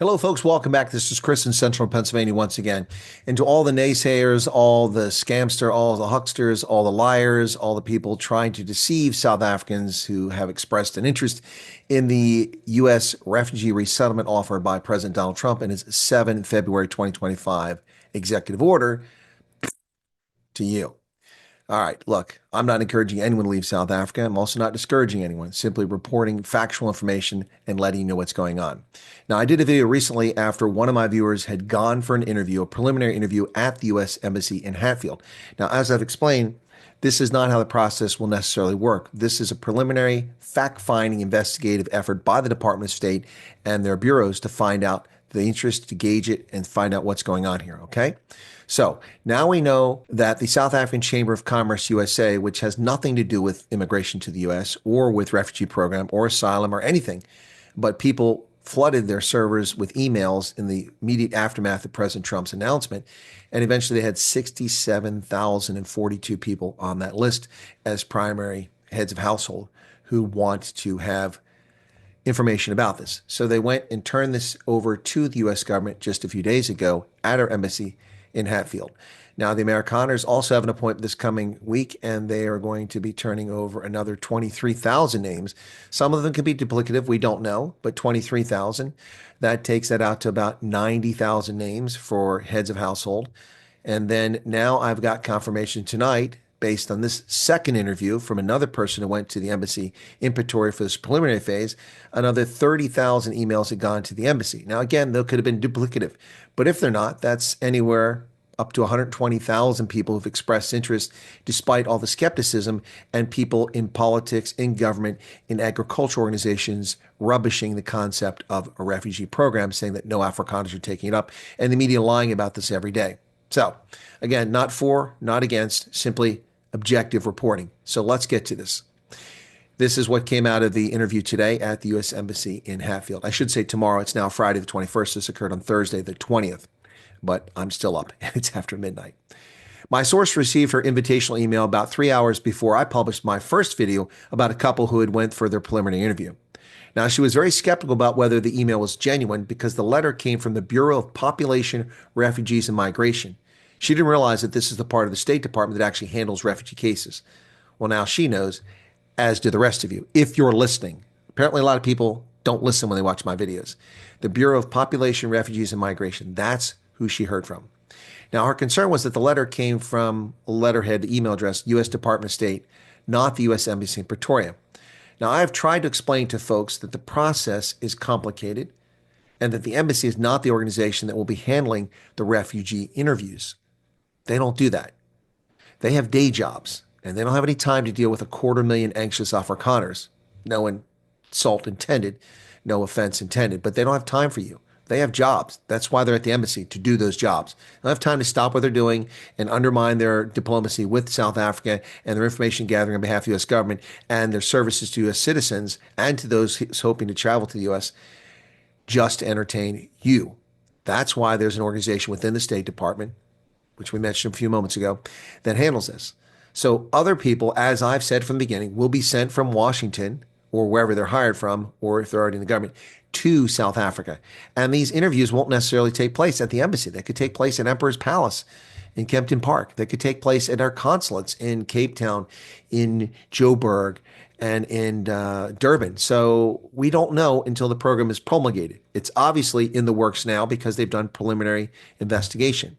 Hello, folks. Welcome back. This is Chris in Central Pennsylvania once again. And to all the naysayers, all the scamster, all the hucksters, all the liars, all the people trying to deceive South Africans who have expressed an interest in the U.S. refugee resettlement offered by President Donald Trump in his 7 February 2025 executive order, to you. All right, look, I'm not encouraging anyone to leave South Africa. I'm also not discouraging anyone, simply reporting factual information and letting you know what's going on. Now, I did a video recently after one of my viewers had gone for an interview, a preliminary interview at the U.S. Embassy in Hatfield. Now, as I've explained, this is not how the process will necessarily work. This is a preliminary fact-finding investigative effort by the Department of State and their bureaus to find out the interest, to gauge it, and find out what's going on here, okay? So now we know that the South African Chamber of Commerce USA, which has nothing to do with immigration to the U.S. or with refugee program or asylum or anything, but people flooded their servers with emails in the immediate aftermath of President Trump's announcement. And eventually they had 67,042 people on that list as primary heads of household who want to have information about this. So they went and turned this over to the U.S. government just a few days ago at our embassy in Hatfield. Now, the Afrikaners also have an appointment this coming week, and they are going to be turning over another 23,000 names. Some of them could be duplicative, we don't know, but 23,000. That takes that out to about 90,000 names for heads of household. And then now I've got confirmation tonight, based on this second interview from another person who went to the embassy in Pretoria for this preliminary phase, another 30,000 emails had gone to the embassy. Now, again, they could have been duplicative, but if they're not, that's anywhere up to 120,000 people who've expressed interest despite all the skepticism and people in politics, in government, in agricultural organizations rubbishing the concept of a refugee program, saying that no Afrikaners are taking it up, and the media lying about this every day. So, again, not for, not against, simply objective reporting. So let's get to this. This is what came out of the interview today at the U.S. Embassy in Hatfield. I should say tomorrow. It's now Friday the 21st. This occurred on Thursday the 20th, but I'm still up. It's after midnight. My source received her invitational email about 3 hours before I published my first video about a couple who had went for their preliminary interview. Now, she was very skeptical about whether the email was genuine because the letter came from the Bureau of Population, Refugees, and Migration. She didn't realize that this is the part of the State Department that actually handles refugee cases. Well, now she knows, as do the rest of you, if you're listening. Apparently, a lot of people don't listen when they watch my videos. The Bureau of Population, Refugees, and Migration, that's who she heard from. Now, her concern was that the letter came from a letterhead email address, U.S. Department of State, not the U.S. Embassy in Pretoria. Now, I have tried to explain to folks that the process is complicated and that the embassy is not the organization that will be handling the refugee interviews. They don't do that. They have day jobs, and they don't have any time to deal with 250,000 anxious Afrikaners. No insult intended, no offense intended, but they don't have time for you. They have jobs. That's why they're at the embassy, to do those jobs. They don't have time to stop what they're doing and undermine their diplomacy with South Africa and their information gathering on behalf of the U.S. government and their services to U.S. citizens and to those hoping to travel to the U.S. just to entertain you. That's why there's an organization within the State Department, which we mentioned a few moments ago, that handles this. So other people, as I've said from the beginning, will be sent from Washington or wherever they're hired from, or if they're already in the government, to South Africa. And these interviews won't necessarily take place at the embassy. They could take place at Emperor's Palace in Kempton Park. They could take place at our consulates in Cape Town, in Joburg, and in Durban. So we don't know until the program is promulgated. It's obviously in the works now because they've done preliminary investigation.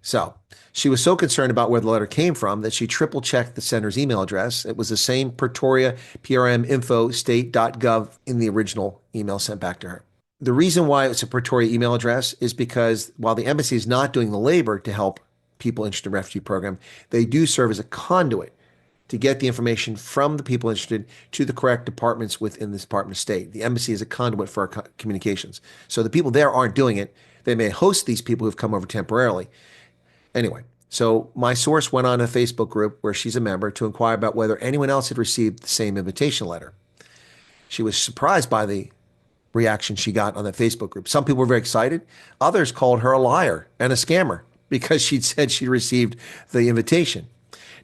So she was so concerned about where the letter came from that she triple checked the sender's email address. It was the same Pretoria PRM state.gov in the original email sent back to her. The reason why it's a Pretoria email address is because while the embassy is not doing the labor to help people interested in the refugee program, they do serve as a conduit to get the information from the people interested to the correct departments within the Department of State. The embassy is a conduit for our communications. So the people there aren't doing it. They may host these people who've come over temporarily. Anyway, so my source went on a Facebook group where she's a member to inquire about whether anyone else had received the same invitation letter. She was surprised by the reaction she got on that Facebook group. Some people were very excited. Others called her a liar and a scammer because she'd said she received the invitation.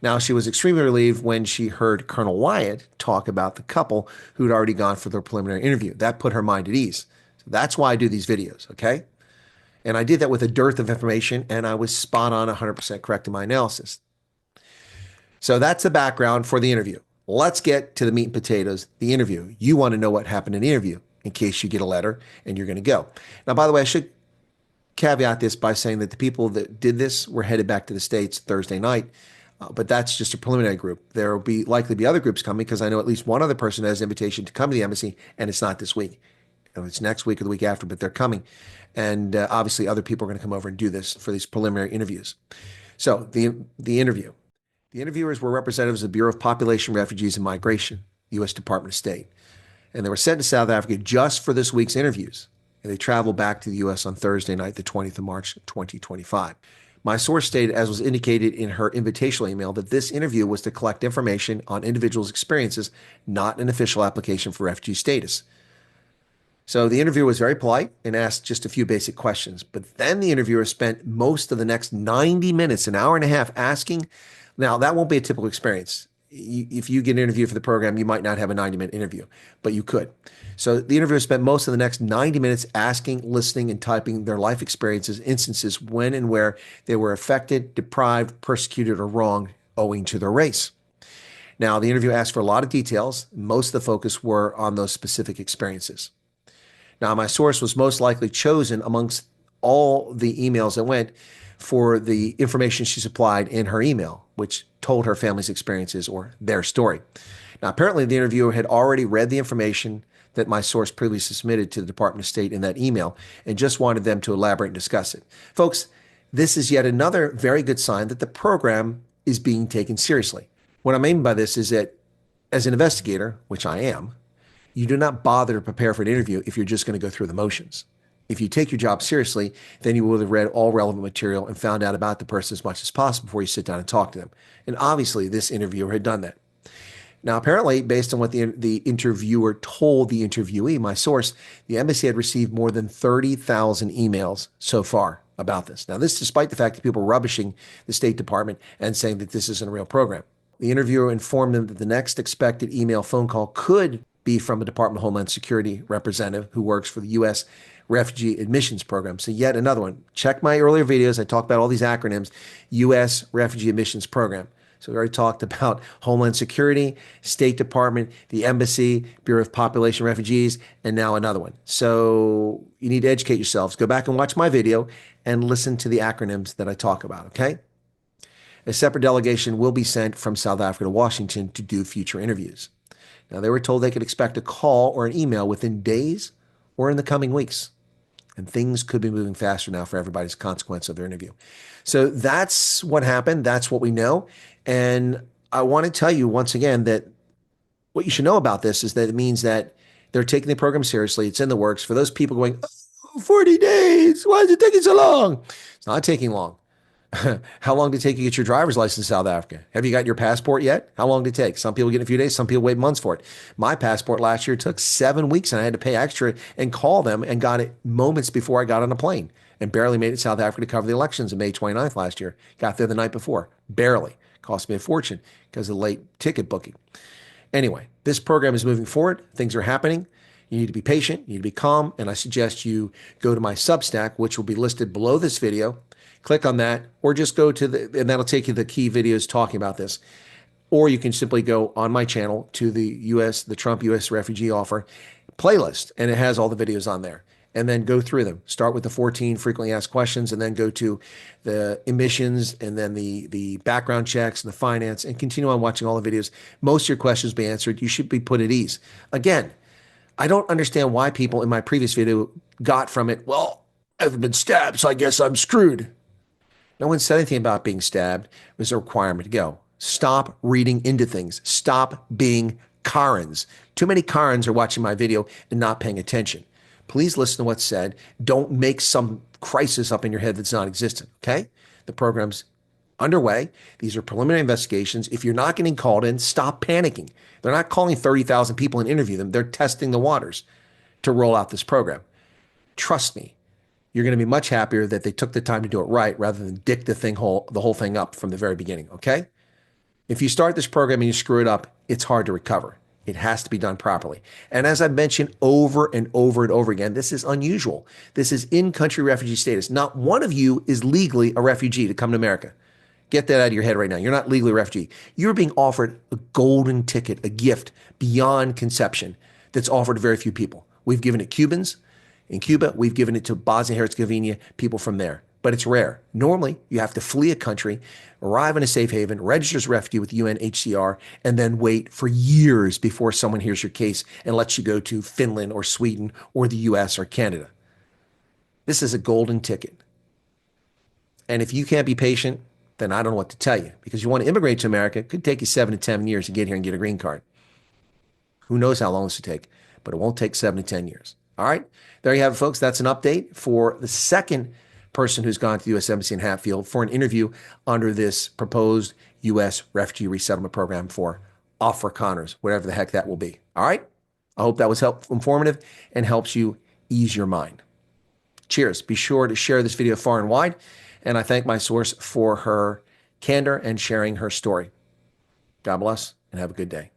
Now, she was extremely relieved when she heard Colonel Wyatt talk about the couple who'd already gone for their preliminary interview. That put her mind at ease. So that's why I do these videos, okay? And I did that with a dearth of information, and I was spot on 100% correct in my analysis. So that's the background for the interview. Let's get to the meat and potatoes, the interview. You want to know what happened in the interview in case you get a letter and you're going to go. Now, by the way, I should caveat this by saying that the people that did this were headed back to the States Thursday night, but that's just a preliminary group. There will likely be other groups coming because I know at least one other person has an invitation to come to the embassy, and it's not this week. It's next week or the week after, but they're coming. And obviously other people are going to come over and do this for these preliminary interviews. So the interview. The interviewers were representatives of the Bureau of Population, Refugees, and Migration, U.S. Department of State. And they were sent to South Africa just for this week's interviews. And they traveled back to the U.S. on Thursday night, the 20th of March, 2025. My source stated, as was indicated in her invitational email, that this interview was to collect information on individuals' experiences, not an official application for refugee status. So the interviewer was very polite and asked just a few basic questions. But then the interviewer spent most of the next 90 minutes, an hour and a half, asking. Now, that won't be a typical experience. If you get an interview for the program, you might not have a 90-minute interview, but you could. So the interviewer spent most of the next 90 minutes asking, listening, and typing their life experiences, instances when and where they were affected, deprived, persecuted, or wronged owing to their race. Now, the interview asked for a lot of details. Most of the focus were on those specific experiences. Now, my source was most likely chosen amongst all the emails that went for the information she supplied in her email, which told her family's experiences or their story. Now, apparently the interviewer had already read the information that my source previously submitted to the Department of State in that email and just wanted them to elaborate and discuss it. Folks, this is yet another very good sign that the program is being taken seriously. What I mean by this is that as an investigator, which I am, you do not bother to prepare for an interview if you're just going to go through the motions. If you take your job seriously, then you will have read all relevant material and found out about the person as much as possible before you sit down and talk to them. And obviously, this interviewer had done that. Now, apparently, based on what the interviewer told the interviewee, my source, the embassy had received more than 30,000 emails so far about this. Now, this despite the fact that people were rubbishing the State Department and saying that this isn't a real program. The interviewer informed them that the next expected email phone call could be from a Department of Homeland Security representative who works for the U.S. Refugee Admissions Program. So yet another one. Check my earlier videos. I talked about all these acronyms. U.S. Refugee Admissions Program. So we already talked about Homeland Security, State Department, the Embassy, Bureau of Population Refugees, and now another one. So you need to educate yourselves. Go back and watch my video and listen to the acronyms that I talk about, okay? A separate delegation will be sent from South Africa to Washington to do future interviews. Now, they were told they could expect a call or an email within days or in the coming weeks. And things could be moving faster now for everybody's consequence of their interview. So that's what happened. That's what we know. And I want to tell you once again that what you should know about this is that it means that they're taking the program seriously. It's in the works. For those people going, oh, 40 days, why is it taking so long? It's not taking long. How long did it take you to get your driver's license in South Africa? Have you got your passport yet? How long did it take? Some people get in a few days. Some people wait months for it. My passport last year took 7 weeks, and I had to pay extra and call them and got it moments before I got on a plane and barely made it to South Africa to cover the elections on May 29th last year. Got there the night before. Barely. Cost me a fortune because of late ticket booking. Anyway, this program is moving forward. Things are happening. You need to be patient. You need to be calm. And I suggest you go to my Substack, which will be listed below this video. Click on that, or just go to and that'll take you to the key videos talking about this. Or you can simply go on my channel to the Trump U.S. refugee offer playlist, and it has all the videos on there. And then go through them. Start with the 14 frequently asked questions, and then go to the emissions, and then the background checks and the finance, and continue on watching all the videos. Most of your questions be answered. You should be put at ease. Again, I don't understand why people in my previous video got from it, well, I've been stabbed, so I guess I'm screwed. No one said anything about being stabbed. It was a requirement to go. Stop reading into things. Stop being Karens. Too many Karens are watching my video and not paying attention. Please listen to what's said. Don't make some crisis up in your head that's not existent, okay? The program's underway. These are preliminary investigations. If you're not getting called in, stop panicking. They're not calling 30,000 people and interview them. They're testing the waters to roll out this program. Trust me. You're going to be much happier that they took the time to do it right rather than dick the whole thing up from the very beginning, okay? If you start this program and you screw it up, it's hard to recover. It has to be done properly. And as I've mentioned over and over and over again, this is unusual. This is in-country refugee status. Not one of you is legally a refugee to come to America. Get that out of your head right now. You're not legally a refugee. You're being offered a golden ticket, a gift beyond conception that's offered to very few people. We've given it Cubans in Cuba. We've given it to Bosnia and Herzegovina, people from there. But it's rare. Normally, you have to flee a country, arrive in a safe haven, register as a refugee with UNHCR, and then wait for years before someone hears your case and lets you go to Finland or Sweden or the US or Canada. This is a golden ticket. And if you can't be patient, then I don't know what to tell you. Because you want to immigrate to America, it could take you 7 to 10 years to get here and get a green card. Who knows how long this will take, but it won't take 7 to 10 years. All right, there you have it, folks. That's an update for the second person who's gone to the U.S. Embassy in Hatfield for an interview under this proposed U.S. refugee resettlement program for Afrikaners, whatever the heck that will be. All right, I hope that was helpful, informative, and helps you ease your mind. Cheers. Be sure to share this video far and wide. And I thank my source for her candor and sharing her story. God bless and have a good day.